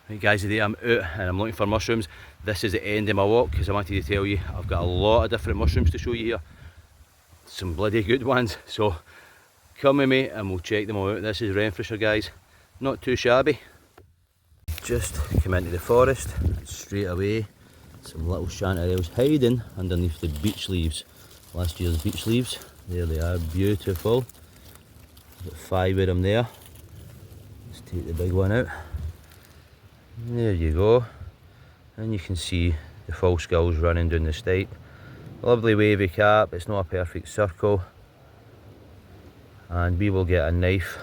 Right guys, today I'm out and I'm looking for mushrooms. This is the end of my walk because I wanted to tell you I've got a lot of different mushrooms to show you here. Some bloody good ones, so come with me and we'll check them all out. This is Renfrewshire guys, not too shabby. Just come into the forest and straight away some little chanterelles hiding underneath the beech leaves. Last year's beech leaves, there they are, beautiful. Got 5 of them there. Let's take the big one out. There you go, and you can see the full skulls running down the stipe. Lovely wavy cap, it's not a perfect circle. And we will get a knife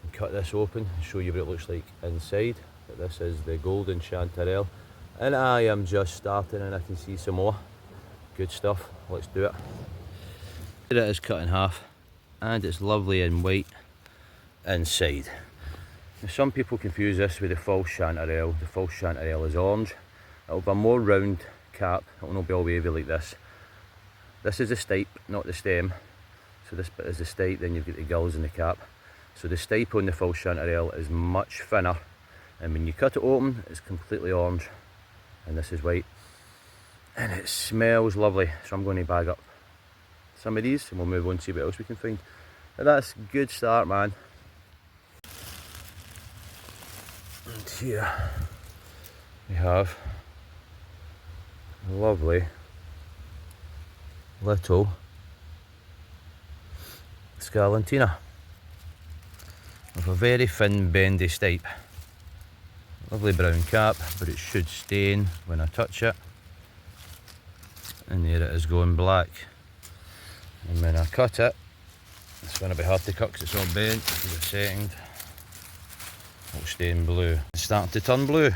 and cut this open and show you what it looks like inside. But this is the golden chanterelle, and I am just starting and I can see some more. Good stuff, let's do it. Here it is cut in half, and it's lovely and white inside. Now, some people confuse this with the false chanterelle. The false chanterelle is orange. It'll be a more round cap, it'll not be all wavy like this. This is the stipe, not the stem. So this bit is the stipe, then you've got the gills in the cap. So the stipe on the false chanterelle is much thinner, and when you cut it open, it's completely orange, and this is white. And it smells lovely, so I'm going to bag up some of these, and we'll move on and see what else we can find. But that's a good start, man. And here we have a lovely little scalentina with a very thin bendy stipe. Lovely brown cap, but it should stain when I touch it. And there it is going black. And when I cut it, it's going to be hard to cut because it's all bent. Give it a second. It'll stain blue. It's starting to turn blue.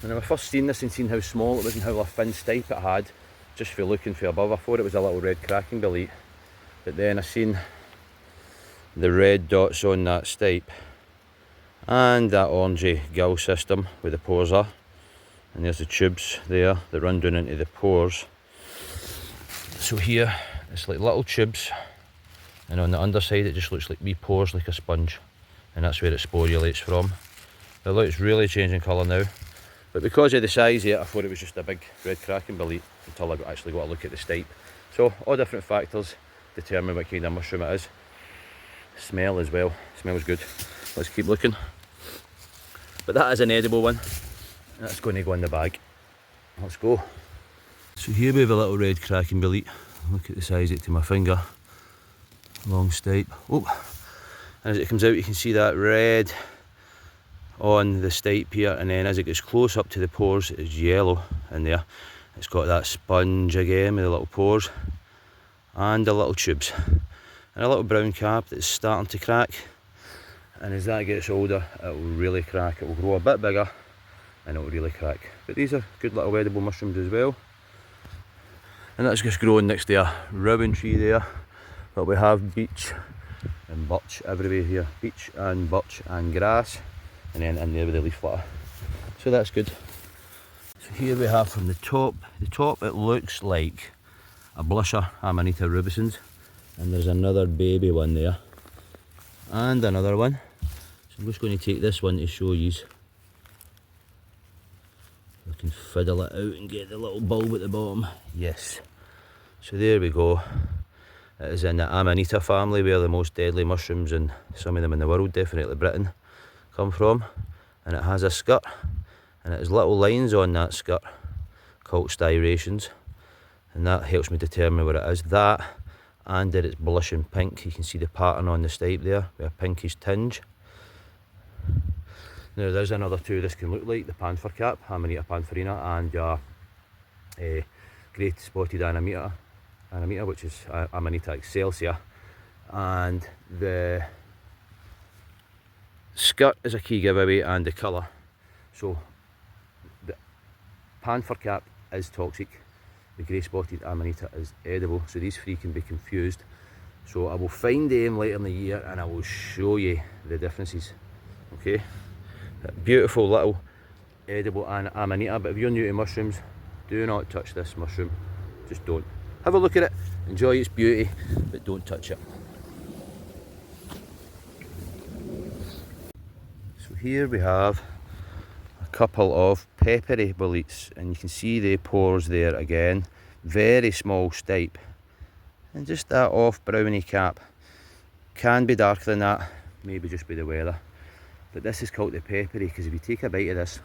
When I first seen this and seen how small it was and how a thin stipe it had, just for looking for above, I thought it was a little red cracking billet. But then I seen the red dots on that stipe and that orangey gill system where the pores are. And there's the tubes there that run down into the pores. So here it's like little tubes, and on the underside it just looks like wee pores like a sponge, and that's where it sporulates from. Now look, it's really changing colour now, but because of the size of it I thought it was just a big red cracking billet until I actually got a look at the stipe. So all different factors determine what kind of mushroom it is. Smell as well, smells good. Let's keep looking. But that is an edible one. That's going to go in the bag. Let's go. So here we have a little red cracking billet. Look at the size of it to my finger. Long stipe. Oh, and as it comes out you can see that red on the stipe here, and then as it gets close up to the pores it's yellow in there. It's got that sponge again with the little pores and the little tubes and a little brown cap that's starting to crack, and as that gets older it will really crack. It will grow a bit bigger and it will really crack. But these are good little edible mushrooms as well. And that's just growing next to a ribbon tree there. But we have beech and birch everywhere here. Beech and birch and grass. And then in there with the leaf litter. So that's good. So here we have from the top it looks like a blusher, Amanita rubescens. And there's another baby one there. And another one. So I'm just going to take this one to show you. I can fiddle it out and get the little bulb at the bottom. Yes. So there we go. It is in the Amanita family, where the most deadly mushrooms, and some of them in the world, definitely Britain, come from. And it has a skirt, and it has little lines on that skirt called striations, and that helps me determine what it is. That, and that it's blushing pink. You can see the pattern on the stipe there with a pinkish tinge. Now there's another two this can look like, the panther cap, Amanita pantherina, and great spotted Amanita, which is Amanita excelsior. And the skirt is a key giveaway, and the colour. So the panther cap is toxic, the grey spotted Amanita is edible, so these three can be confused. So I will find them later in the year and I will show you the differences. Okay. Beautiful little edible Amanita, but if you're new to mushrooms, do not touch this mushroom. Just don't. Have a look at it, enjoy its beauty, but don't touch it. here we have a couple of peppery boletes, and you can see the pores there again. Very small stipe, and just that off browny cap. Can be darker than that, maybe just by the weather. But this is called the peppery because if you take a bite of this,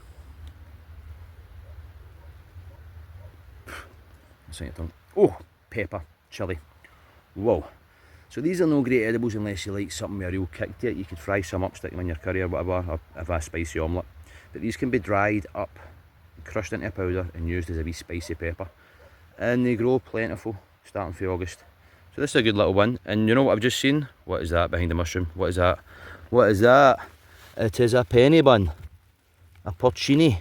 oh, pepper, chilli, whoa. So these are no great edibles unless you like something with a real kick to it. You could fry some up, stick them in your curry or whatever, or have a spicy omelette. But these can be dried up, crushed into a powder and used as a wee spicy pepper. And they grow plentiful, starting from August. So this is a good little one. And you know what I've just seen? What is that behind the mushroom? What is that? What is that? It is a penny bun, a porcini.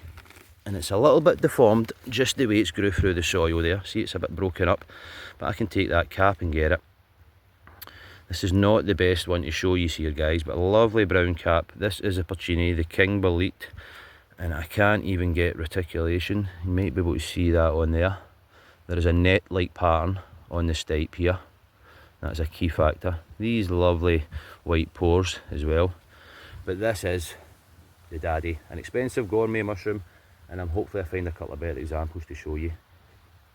And it's a little bit deformed, just the way it's grew through the soil there. See, it's a bit broken up, but I can take that cap and get it. This is not the best one to show you here, guys, but a lovely brown cap. This is a porcini, the king bolete, and I can't even get reticulation. You might be able to see that on there. There is a net-like pattern on the stipe here. That's a key factor. These lovely white pores as well. But this is the daddy, an expensive gourmet mushroom, and I'm hopefully I find a couple of better examples to show you.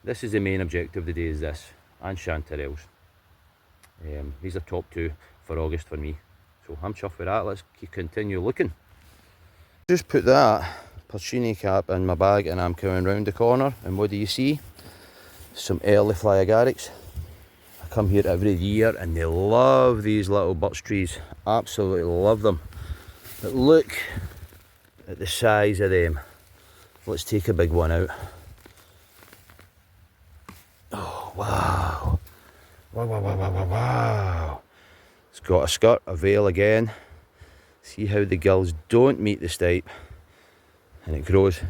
This is the main objective of the day, is this, and chanterelles. These are top two for August for me. So I'm chuffed with that. Let's continue looking. Just put that porcini cap in my bag and I'm coming round the corner, and what do you see? Some early fly agarics. I come here every year and they love these little birch trees. Absolutely love them. But look at the size of them. Let's take a big one out. Oh, wow. Wow, wow, wow, wow, wow, wow. It's got a skirt, a veil again. See how the gills don't meet the stipe. And it grows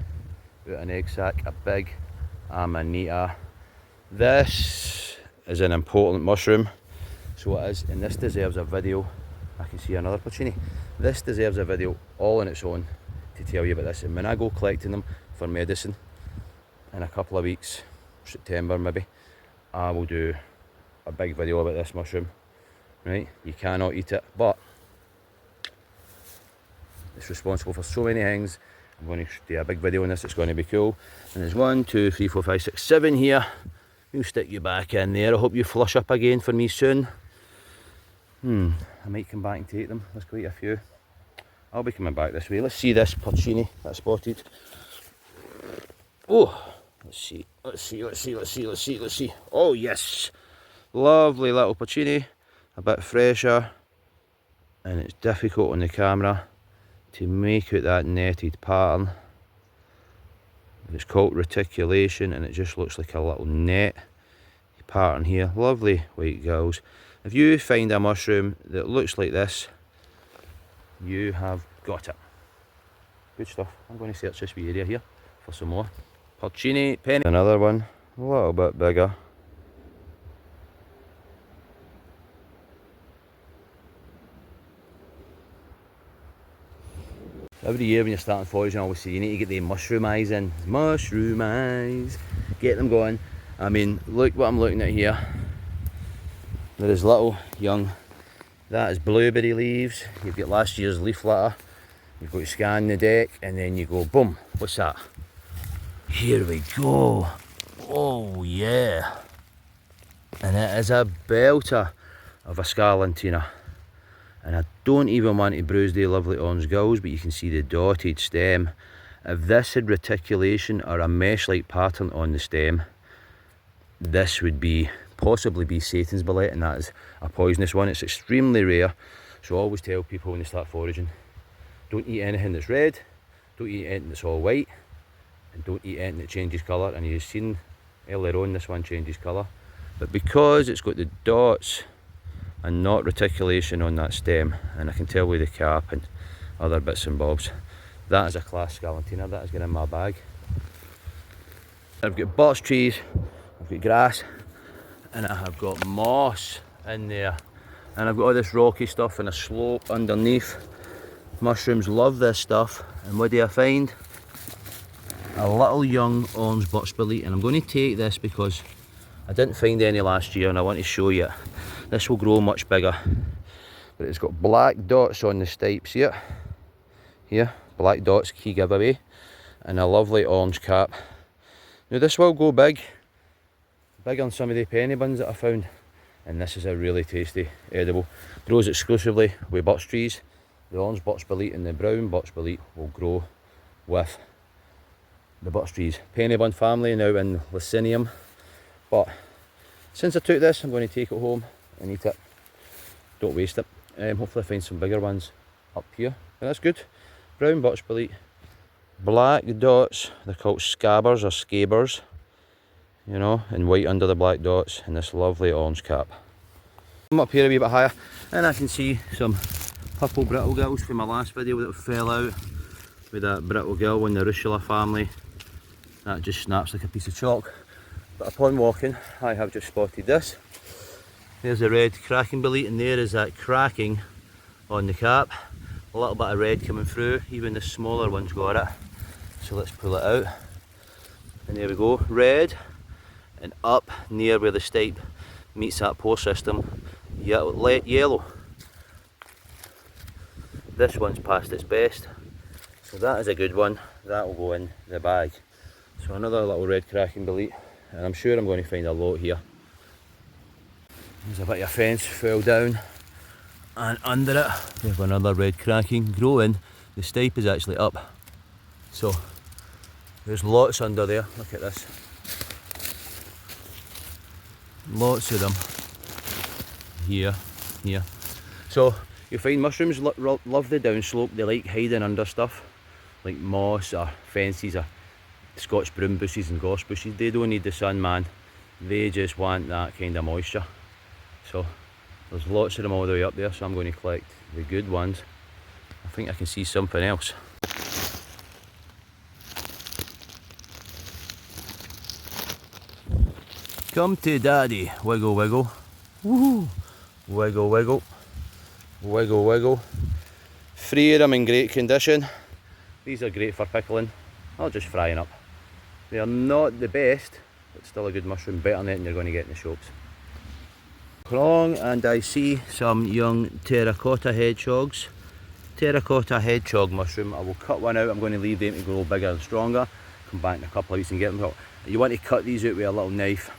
out an egg sac, a big amanita. This is an important mushroom. So it is, and this deserves a video. I can see another porcini. This deserves a video all on its own to tell you about this. And when I go collecting them for medicine in a couple of weeks, September maybe, I will do a big video about this mushroom. Right, you cannot eat it, but it's responsible for so many things. I'm going to do a big video on this. It's going to be cool. And there's 1, 2, 3, 4, 5, 6, 7 here. We'll stick you back in there. I hope you flush up again for me soon. I might come back and take them. There's quite a few. I'll be coming back this way. Let's see this porcini that I spotted. Oh, let's see. Oh yes, lovely little porcini, a bit fresher, and it's difficult on the camera to make out that netted pattern. It's called reticulation, and it just looks like a little net pattern here. Lovely white gills. If you find a mushroom that looks like this, you have got it. Good stuff. I'm going to search this wee area here for some more. Porcini, penny. Another one, a little bit bigger. Every year when you're starting foraging, I always say you need to get the mushroom eyes in. Mushroom eyes. Get them going. I mean, look what I'm looking at here. There is little young. That is blueberry leaves. You've got last year's leaf litter. You've got to scan the deck and then you go boom. What's that? Here we go. Oh yeah. And it is a belter of a scarlatina. And I don't even want to bruise the lovely orange gills, but you can see the dotted stem. If this had reticulation or a mesh-like pattern on the stem, this would possibly be Satan's billet, and that is a poisonous one. It's extremely rare, so I always tell people when they start foraging, don't eat anything that's red, don't eat anything that's all white, and don't eat anything that changes colour. And you've seen earlier on this one changes colour, but because it's got the dots and not reticulation on that stem, and I can tell with the cap and other bits and bobs, that is a class scarlatina. That is going in my bag. I've got birch trees, I've got grass, and I have got moss in there, and I've got all this rocky stuff and a slope underneath. Mushrooms love this stuff, and what do I find? A little young orange birch bolete, and I'm going to take this because I didn't find any last year and I want to show you it. This will grow much bigger, but it's got black dots on the stipe, see it? here, black dots, key giveaway, and a lovely orange cap. Now this will go bigger than some of the penny buns that I found, and this is a really tasty edible. Grows exclusively with birch trees. The orange birch bolete and the brown birch bolete will grow with the birch trees. Penny bun family now in Licinium, but since I took this, I'm going to take it home and eat it. Don't waste it. Hopefully I find some bigger ones up here. And that's good. Brown birch bolete, black dots, they're called scabbers or scabers, you know, and white under the black dots, and this lovely orange cap. I'm up here a wee bit higher, and I can see some purple brittle gills from my last video that fell out with that brittle gill in the Russula family. That just snaps like a piece of chalk. But upon walking, I have just spotted this. There's a red cracking bolete, and there is that cracking on the cap. A little bit of red coming through, even the smaller ones got it. So let's pull it out. And there we go, red, and up near where the stipe meets that pore system, yellow. This one's past its best, so that is a good one. That will go in the bag. So another little red cracking bolete, and I'm sure I'm going to find a lot here. There's a bit of a fence fell down, and under it we have another red cracking growing. The stipe is actually up, so there's lots under there. Look at this, lots of them here. So you'll find mushrooms love the downslope. They like hiding under stuff like moss or fences or Scotch broom bushes and gorse bushes. They don't need the sun, man. They just want that kind of moisture. So there's lots of them all the way up there, so I'm going to collect the good ones. I think I can see something else. Come to daddy, wiggle wiggle. Woohoo! Wiggle wiggle. Wiggle wiggle. 3 of them in great condition. These are great for pickling or just frying up. They are not the best, but still a good mushroom, better than you're going to get in the shops. Along, and I see some young terracotta hedgehogs. Terracotta hedgehog mushroom. I will cut one out. I'm going to leave them to grow bigger and stronger. Come back in a couple of weeks and get them out. You want to cut these out with a little knife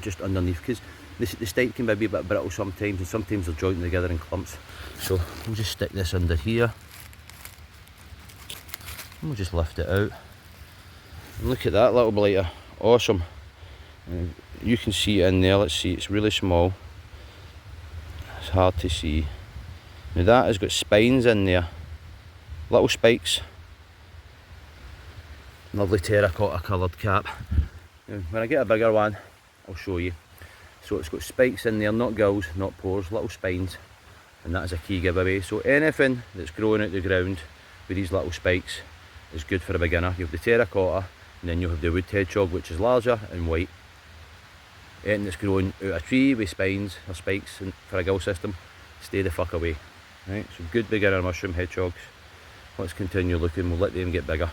just underneath, because the stipe can be a wee bit brittle sometimes, and sometimes they'll joint together in clumps. So we'll just stick this under here, and we'll just lift it out. And look at that little blighter, awesome. And you can see it in there. Let's see, it's really small, it's hard to see. Now that has got spines in there, little spikes. Lovely terracotta coloured cap. Now, when I get a bigger one, I'll show you. So it's got spikes in there, not gills, not pores, little spines, and that is a key giveaway. So anything that's growing out the ground with these little spikes is good for a beginner. You have the terracotta, and then you have the wood hedgehog, which is larger and white. Anything that's growing out a tree with spines or spikes for a gill system, stay the fuck away. Right, so good beginner mushroom hedgehogs. Let's continue looking, we'll let them get bigger.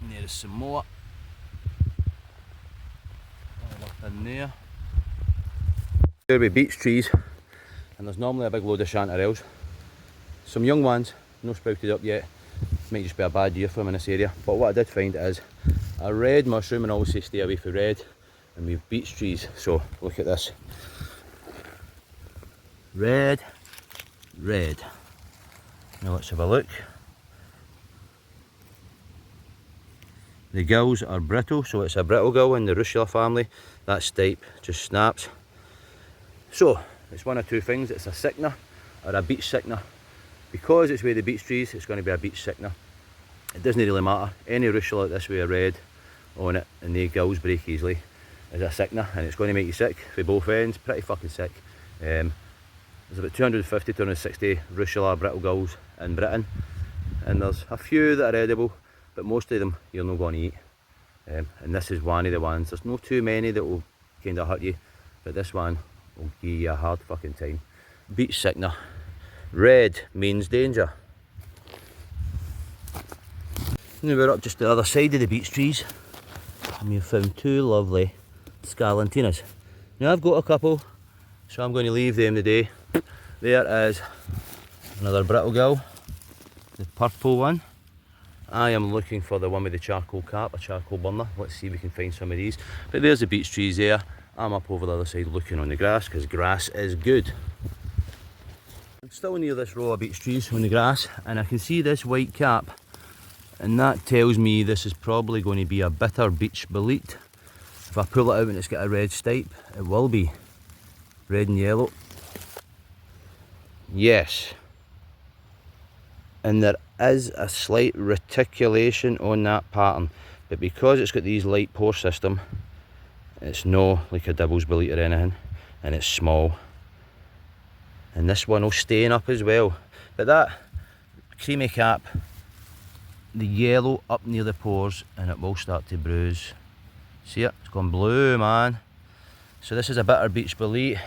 And there's some more. All up in there. Here we beech trees, and there's normally a big load of chanterelles. Some young ones, no sprouted up yet. Might just be a bad year for them in this area. But what I did find is a red mushroom, and I always say stay away from red. And we've beech trees, so look at this. Red, red. Now let's have a look. The gills are brittle, so it's a brittle gill in the Russula family. That stipe just snaps. So it's one of two things, it's a sickener or a beech sickener. Because it's with the beech trees, it's going to be a beech sickener. It doesn't really matter. Any Russula this way of red on it, and the gills break easily, is a sickener, and it's going to make you sick for both ends. Pretty fucking sick. There's about 250 to 260 Russula brittle gills in Britain, and there's a few that are edible, but most of them you're not going to eat. And this is one of the ones. There's no too many that will kind of hurt you, but this one will give you a hard fucking time. Beech sickener. Red means danger. Now we're up just the other side of the beech trees, and we've found two lovely scarlantinas. Now I've got a couple, so I'm going to leave them today. There is another brittle gill. the purple one. I am looking for the one with the charcoal cap, a charcoal burner. Let's see if we can find some of these. But there's the beech trees there. I'm up over the other side looking on the grass, because grass is good. I'm still near this row of beech trees on the grass, and I can see this white cap, and that tells me this is probably going to be a bitter beech bolete. If I pull it out and it's got a red stipe, it will be red and yellow. Yes. And there is a slight reticulation on that pattern, but because it's got these light pore system, it's no like a devil's bolete or anything, and it's small. And this one will stain up as well. But that creamy cap, the yellow up near the pores, and it will start to bruise. See it? It's gone blue, man. So this is a bitter beech bolete.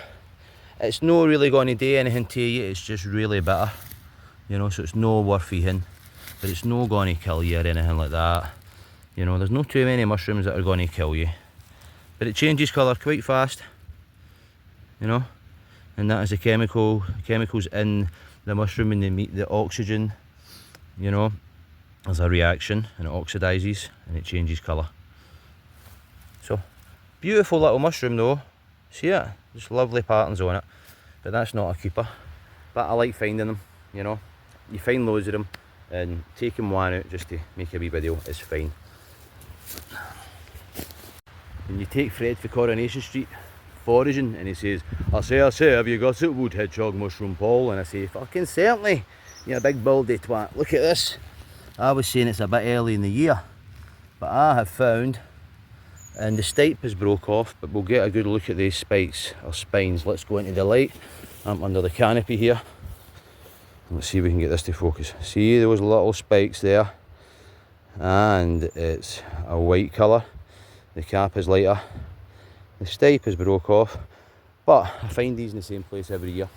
It's not really going to do anything to you, it's just really bitter. You know, so it's no worth eating. But it's not going to kill you or anything like that. You know, there's not too many mushrooms that are going to kill you. But it changes colour quite fast. You know? And that is the chemicals in the mushroom, and they meet the oxygen. You know, there's a reaction and it oxidises and it changes colour. So, beautiful little mushroom though. See it? Just lovely patterns on it. But that's not a keeper. But I like finding them, you know. You find loads of them, and taking one out just to make a wee video is fine. When you take Fred for Coronation Street foraging, and he says, I say, have you got it, wood hedgehog mushroom, Paul? And I say, fucking certainly, you big baldy twat. Look at this. I was saying it's a bit early in the year, but I have found, and the stipe has broke off, but we'll get a good look at these spikes, or spines. Let's go into the light. I'm under the canopy here. Let's see if we can get this to focus. See those little spikes there? And it's a white colour. The cap is lighter. The stipe has broke off. But I find these in the same place every year.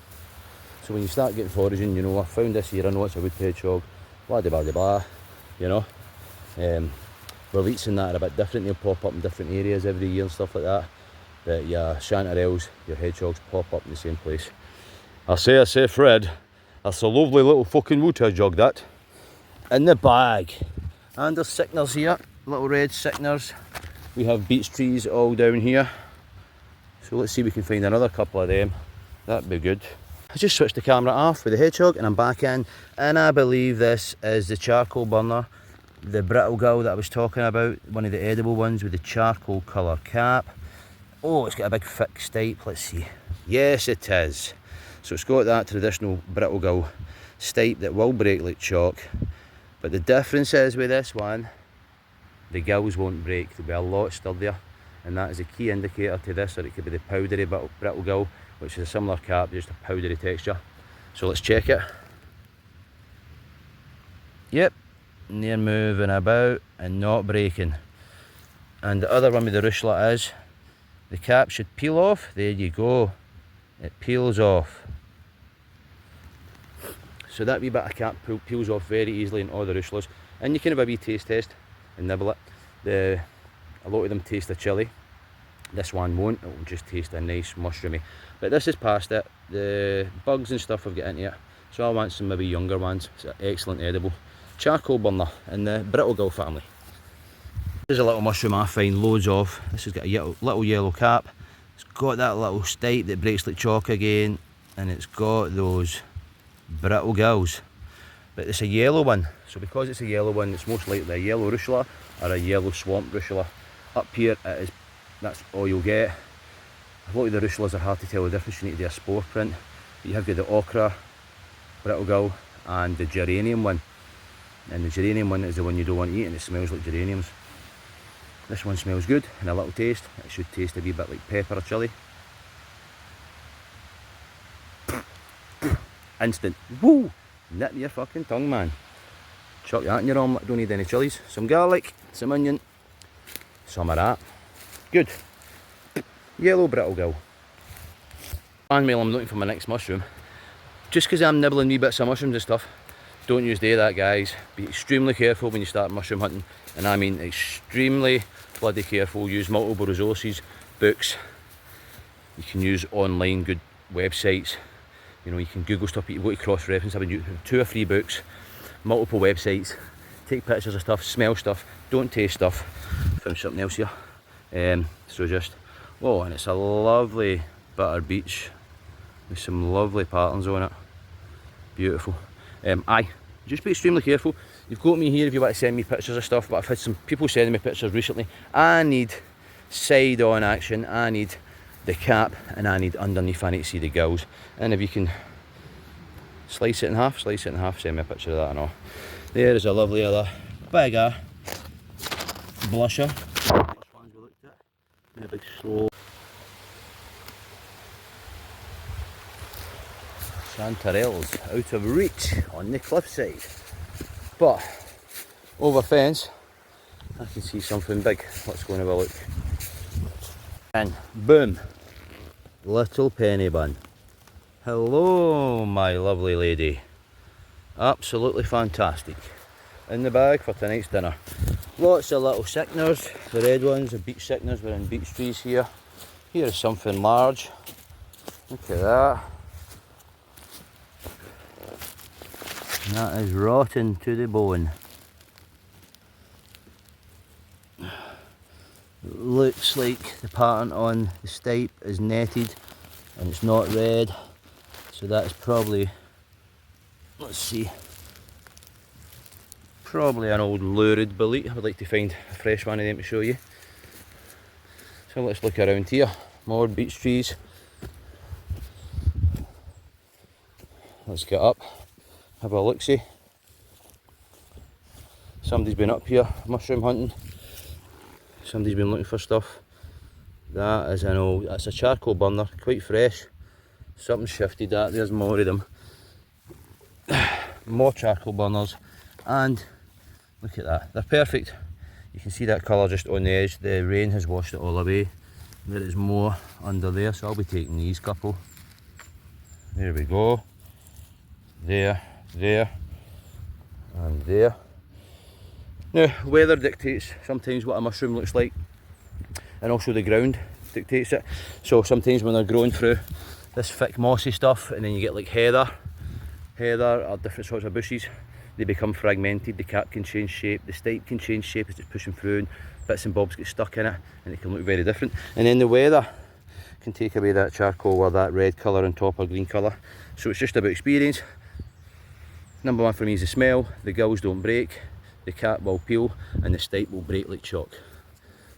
So when you start getting foraging, you know, I found this here, I know it's a wood hedgehog, blah blah blah blah, you know. Boletes and that are a bit different, they'll pop up in different areas every year and stuff like that. But yeah, chanterelles, your hedgehogs pop up in the same place. I say, Fred, that's a lovely little fucking wood hedgehog, that. In the bag. And there's cycners here, little red cycners. We have beech trees all down here. So let's see if we can find another couple of them. That'd be good. I just switched the camera off with the hedgehog and I'm back in. And I believe this is the charcoal burner, the brittle gull that I was talking about, one of the edible ones with the charcoal colour cap. Oh, it's got a big thick stipe, let's see. Yes, it is. So it's got that traditional brittle gull stipe that will break like chalk. But the difference is with this one, the gills won't break, they'll be a lot sturdier. And that is a key indicator to this, or it could be the powdery brittle gull, which is a similar cap, just a powdery texture. So let's check it. Yep, and they're moving about and not breaking. And the other one with the ruchula is, the cap should peel off. There you go. It peels off. So that wee bit of cap peels off very easily in all the ruchulas. And you can have a wee taste test and nibble it. A lot of them taste a chilli. This one won't, it will just taste a nice mushroomy. But this is past it. The bugs and stuff have got into it. So I want some maybe younger ones. It's an excellent edible. Charcoal burner in the brittle gull family. This is a little mushroom I find loads of. This has got a little yellow cap. It's got that little stipe that breaks like chalk again. And it's got those brittle gills. But it's a yellow one. So because it's a yellow one, it's most likely a yellow ruchula or a yellow swamp ruchula. Up here, that's all you'll get. A lot of the ruchulas are hard to tell the difference. You need to do a spore print. But you have got the ochre brittle gull and the geranium one. And the geranium one is the one you don't want to eat, and it smells like geraniums. This one smells good, and a little taste. It should taste a wee bit like pepper or chilli. Instant. Woo! Nip your fucking tongue, man. Chuck that in your omelette, don't need any chillies. Some garlic, some onion, some of that. Good. Yellow brittle gull. And while I'm looking for my next mushroom, just because I'm nibbling wee bits of mushrooms and stuff, don't use that, guys. Be extremely careful when you start mushroom hunting. And I mean extremely bloody careful. Use multiple resources, books. You can use online good websites. You know, you can Google stuff, but you go to cross-reference. I've been using 2 or 3 books. multiple websites, take pictures of stuff, smell stuff, don't taste stuff. Found something else here. So just, oh, and it's a lovely butter beach with some lovely patterns on it. Beautiful. Aye, just be extremely careful. You've got me here if you want to send me pictures of stuff, but I've had some people sending me pictures recently. I need side on action, I need the cap, and I need underneath, I need to see the gills. And if you can slice it in half, send me a picture of that and all. There is a lovely other big blusher. First ones we looked at. The big slow chanterelles out of reach on the cliffside. But over fence, I can see something big. Let's go and have a look. And boom, little penny bun. Hello, my lovely lady. Absolutely fantastic. In the bag for tonight's dinner. Lots of little cycners, the red ones, the beach cycners. We're in beech trees here. Here's something large. Look at that. And that is rotten to the bone. Looks like the pattern on the stipe is netted and it's not red. So that's probably, let's see, probably an old lurid bolete. I would like to find a fresh one of them to show you. So let's look around here. More beech trees. Let's get up, have a look-see. Somebody's been up here mushroom hunting. Somebody's been looking for stuff. That is an old, that's a charcoal burner, quite fresh. Something shifted that, there's more of them. More charcoal burners, and look at that, they're perfect. You can see that colour just on the edge, the rain has washed it all away. There is more under there, so I'll be taking these couple. There we go. There, there, and there. Now, weather dictates sometimes what a mushroom looks like, and also the ground dictates it. So sometimes when they're growing through this thick mossy stuff, and then you get like heather or different sorts of bushes, they become fragmented, the cap can change shape, the stipe can change shape as it's pushing through, and bits and bobs get stuck in it, and it can look very different. And then the weather can take away that charcoal or that red colour on top or green colour. So it's just about experience. Number one for me is the smell, the gills don't break, the cap will peel, and the stipe will break like chalk.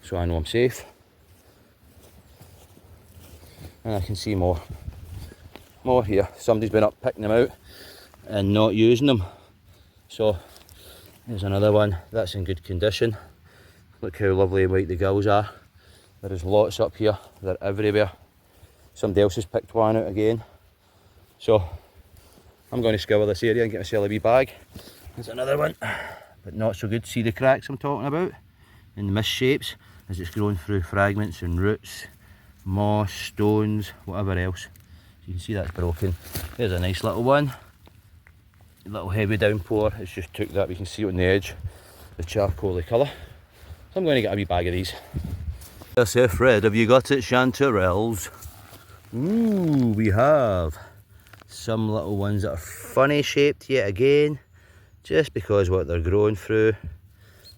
So I know I'm safe. And I can see more here. Somebody's been up picking them out and not using them. So there's another one that's in good condition. Look how lovely and white the gills are. There is lots up here, they're everywhere. Somebody else has picked one out again. So I'm going to scour this area and get myself a wee bag. There's another one, but not so good. See the cracks I'm talking about? And the misshapes as it's growing through fragments and roots, moss, stones, whatever else. So you can see that's broken. There's a nice little one. A little heavy downpour, it's just took that. We can see it on the edge, the charcoaly colour. So I'm going to get a wee bag of these. Yes, sir, Fred, have you got it, chanterelles? Ooh, we have some little ones that are funny shaped yet again, just because what they're growing through.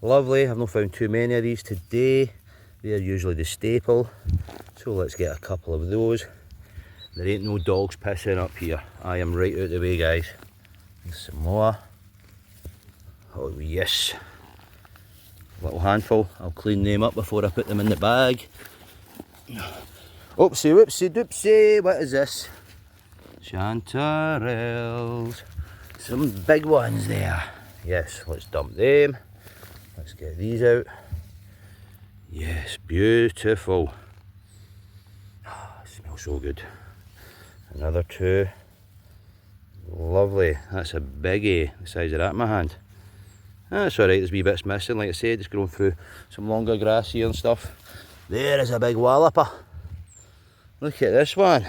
Lovely, I've not found too many of these today. They're usually the staple. So let's get a couple of those. There ain't no dogs pissing up here. I am right out the way, guys. And some more. Oh yes. Little handful. I'll clean them up before I put them in the bag. Oopsie whoopsie doopsie. What is this? Chanterelles. Some big ones there. Yes, let's dump them. Let's get these out. Yes, beautiful. Oh, smells so good. Another two. Lovely. That's a biggie, the size of that in my hand. That's alright, there's wee bits missing. Like I said, it's growing through some longer grass here and stuff. There is a big walloper. Look at this one.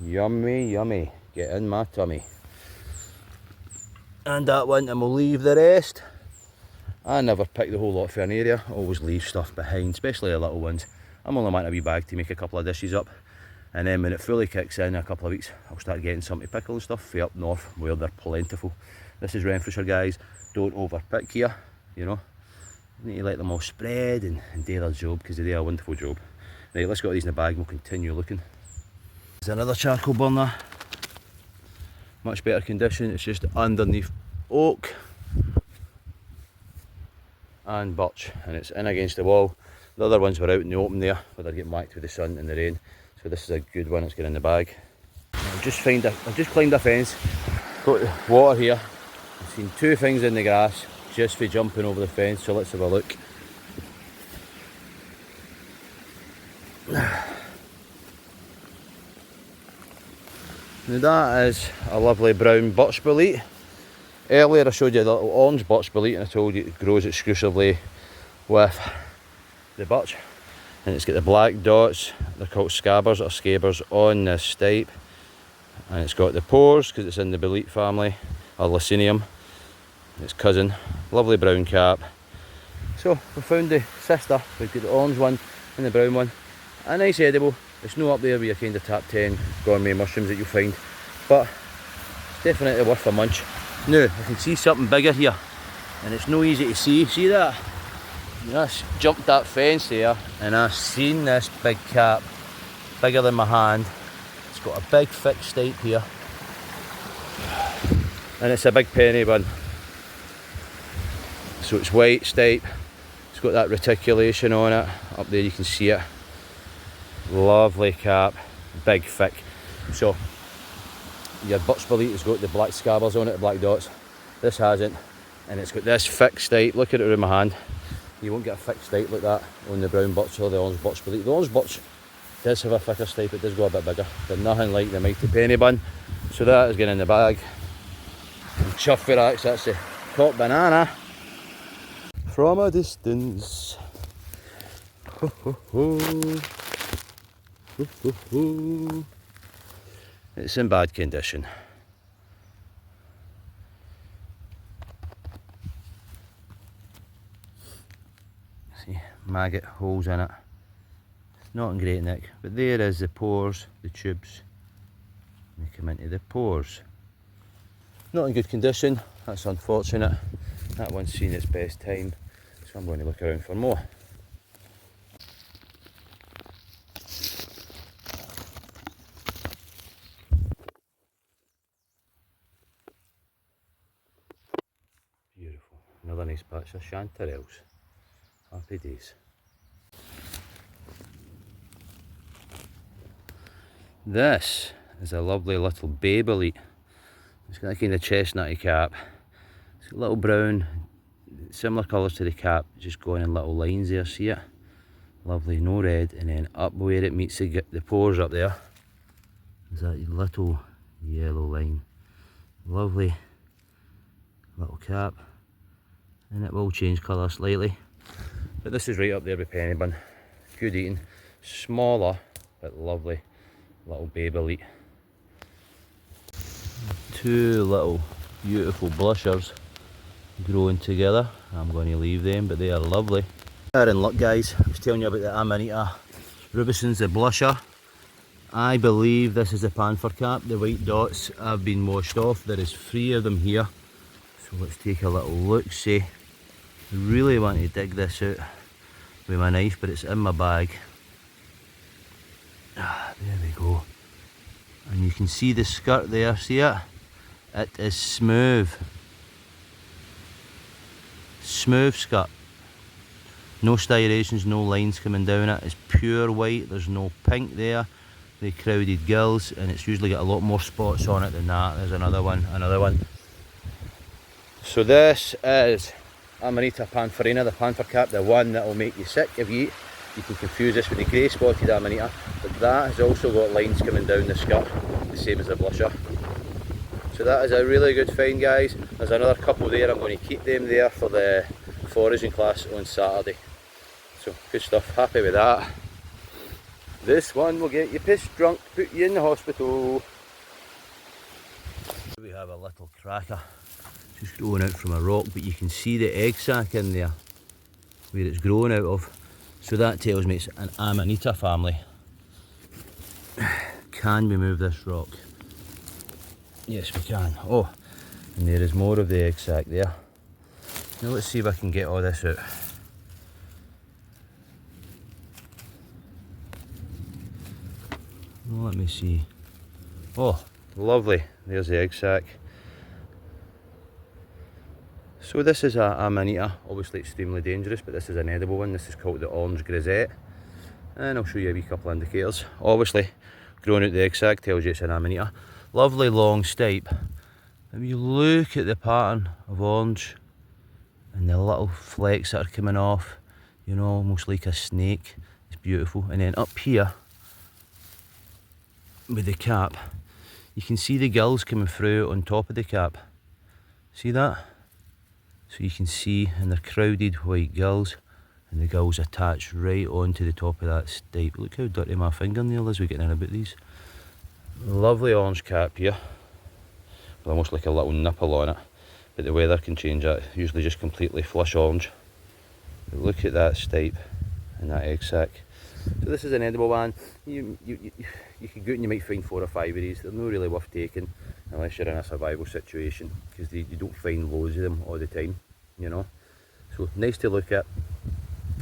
Yummy, yummy. Get in my tummy. And that one, and we'll leave the rest. I never pick the whole lot for an area. I always leave stuff behind, especially the little ones. I'm only wanting a wee bag to make a couple of dishes up. And then when it fully kicks in a couple of weeks, I'll start getting some to pickle and stuff for up north where they're plentiful. This is Renfrewshire, guys. Don't overpick here, you know. You need to let them all spread and do their job, because they do a wonderful job. Right, let's get these in the bag and we'll continue looking. There's another charcoal burner. Much better condition, it's just underneath oak and birch, and it's in against the wall. The other ones were out in the open there, but they're getting whacked with the sun and the rain. So this is a good one, it's getting in the bag. I've just climbed a fence, got the water here. I've seen two things in the grass just for jumping over the fence, so let's have a look. Now that is a lovely brown birch bolete. Earlier I showed you the little orange birch bolete and I told you it grows exclusively with the birch. And it's got the black dots, they're called scabbers or scabers on this stipe. And it's got the pores because it's in the bolete family, or Lacinium, its cousin. Lovely brown cap. So we found the sister, we've got the orange one and the brown one. A nice edible. It's not up there with your kind of top 10 gourmet mushrooms that you'll find, but it's definitely worth a munch. Now I can see something bigger here, and it's no easy to see. See that? I just jumped that fence there and I've seen this big cap, bigger than my hand. It's got a big thick stipe here, and it's a big penny bun. So it's white stipe, it's got that reticulation on it. Up there you can see it. Lovely cap, big thick. So your birch bolete has got the black scabbers on it, the black dots. This hasn't, and it's got this thick stipe. Look at it around my hand. You won't get a thick stipe like that on the brown birch or the orange birch bolete. The orange birch does have a thicker stipe, it does go a bit bigger, but nothing like the mighty penny bun. So that is getting in the bag. And chuff for that, that's the top banana. From a distance. Ho, ho, ho. Ho, ho, ho. It's in bad condition. See, maggot holes in it. It's not in great nick, but there is the pores, the tubes. They come into the pores. Not in good condition, that's unfortunate. That one's seen its best time, so I'm going to look around for more. Beautiful. Another nice patch of chanterelles. Happy days. This is a lovely little bay bolete. It's got a kind of chestnutty cap. It's got little brown, similar colours to the cap, just going in little lines there, see it? Lovely, no red, and then up where it meets the pores up there, there's that little yellow line. Lovely little cap, and it will change colour slightly. But this is right up there with penny bun. Good eating, smaller but lovely little bay bolete. Two little beautiful blushers growing together. I'm going to leave them, but they are lovely. They're in luck, guys. I was telling you about the Amanita rubicens, the blusher. I believe this is the panther cap. The white dots have been washed off. There is 3 of them here. So let's take a little look, see. I really want to dig this out with my knife, but it's in my bag. Ah, there we go. And you can see the skirt there, see it? It is smooth. Smooth skirt. No striations, no lines coming down it. It's pure white, there's no pink there. The crowded gills, and it's usually got a lot more spots on it than that. There's another one, another one. So this is Amanita pantherina, the panther cap, the one that will make you sick if you eat. You can confuse this with the grey spotted Amanita, but that has also got lines coming down the skirt, the same as the blusher. So that is a really good find, guys. There's another couple there, I'm going to keep them there for the foraging class on Saturday. So good stuff, happy with that. This one will get you pissed drunk, put you in the hospital. We have a little cracker just growing out from a rock, but you can see the egg sac in there where it's growing out of. So that tells me it's an Amanita family. can we move this rock? Yes, we can. Oh, and there is more of the egg sac there. Now let's see if I can get all this out. Let me see. Oh, lovely. There's the egg sac. So this is a MINUTE, obviously extremely dangerous, but this is an edible one. This is called the orange grisette. And I'll show you a wee couple of indicators. Obviously, growing out the egg sac tells you it's an MINUTE. Lovely long stipe. If you look at the pattern of orange and the little flecks that are coming off, you know, almost like a snake. It's beautiful. And then up here, with the cap, you can see the gills coming through on top of the cap. See that? So you can see, and they're crowded white gills, and the gills attached right onto the top of that stipe. Look how dirty my fingernail is. We're getting in about these. Lovely orange cap here, with almost like a little nipple on it, but the weather can change that. Usually just completely flush orange. But look at that stipe and that egg sac. So this is an edible one. You can go out and you might find 4 or 5 of these. They're not really worth taking unless you're in a survival situation, because you don't find loads of them all the time, you know. So nice to look at.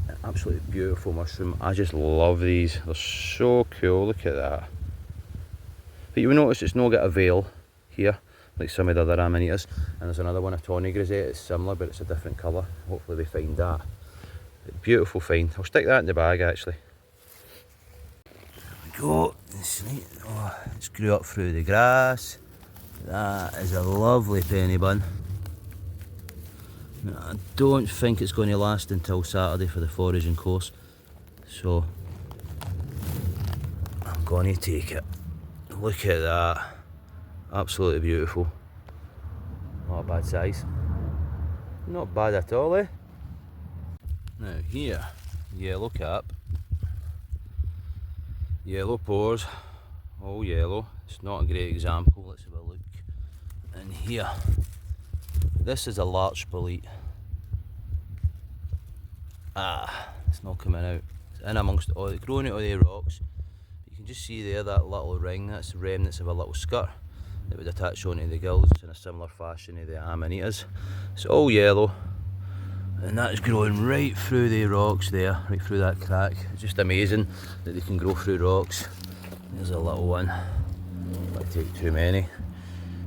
An absolutely beautiful mushroom. I just love these. They're so cool. Look at that. But you will notice it's not got a veil here like some of the other MINUTEs. And there's another one, a tawny grisette. It's similar, but it's a different colour. Hopefully we find that. Beautiful find. I'll stick that in the bag actually. Go. Oh, it's grew up through the grass. That is a lovely penny bun. Now, I don't think it's going to last until Saturday for the foraging course, so I'm going to take it. Look at that. Absolutely beautiful. Not a bad size. Not bad at all, eh? Now here, yellow cap. Yellow pores, all yellow. It's not a great example. Let's have a look in here. This is a larch bolete. It's not coming out. It's in amongst all, growing out of the rocks. You can just see there that little ring. That's the remnants of a little skirt that would attach onto the gills in a similar fashion to the MINUTEs. It's all yellow. And that's growing right through the rocks there, right through that crack. It's just amazing that they can grow through rocks. There's a little one. Might take too many.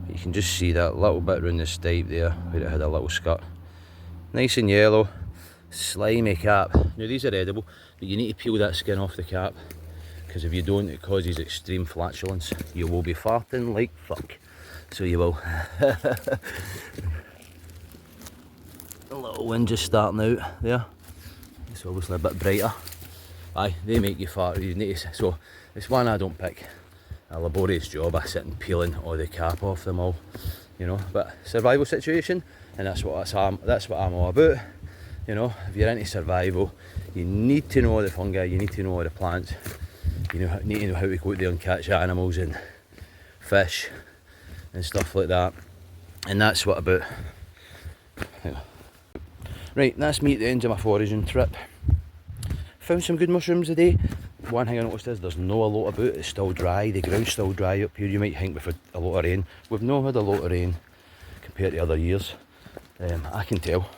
But you can just see that little bit around the stipe there where it had a little skirt. Nice and yellow, slimy cap. Now these are edible, but you need to peel that skin off the cap, because if you don't, it causes extreme flatulence. You will be farting like fuck. So you will. A little wind just starting out there. It's obviously a bit brighter. Aye, they make you fart. You need to, so it's one I don't pick. A laborious job. I sit and peeling all the cap off them all, you know. But survival situation, and that's what I'm all about. You know, if you're into survival, you need to know the fungi. You need to know the plants. You need to know how to go out there and catch animals and fish and stuff like that. And that's what about. You know. Right, that's me at the end of my foraging trip. Found some good mushrooms today. One thing I noticed is there's no a lot about. It's still dry. The ground's still dry up here. You might think we've had a lot of rain. We've not had a lot of rain compared to other years. I can tell.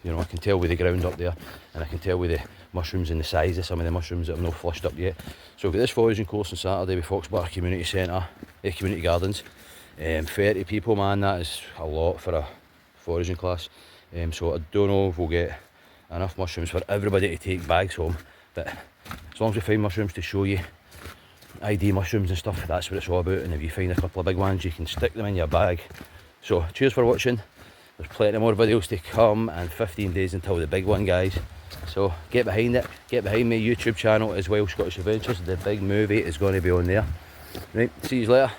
You know, I can tell with the ground up there, and I can tell with the mushrooms and the size of some of the mushrooms that have not flushed up yet. So we've got this foraging course on Saturday with Foxbar Community Centre, Community Gardens. 30 people, man, that is a lot for a foraging class. So I don't know if we'll get enough mushrooms for everybody to take bags home, but as long as we find mushrooms to show you, ID mushrooms and stuff, that's what it's all about. And if you find a couple of big ones, you can stick them in your bag. So cheers for watching. There's plenty more videos to come, and 15 days until the big one, guys. So get behind it, get behind my YouTube channel as well, Scottish Adventures. The big movie is going to be on there. Right, see you later.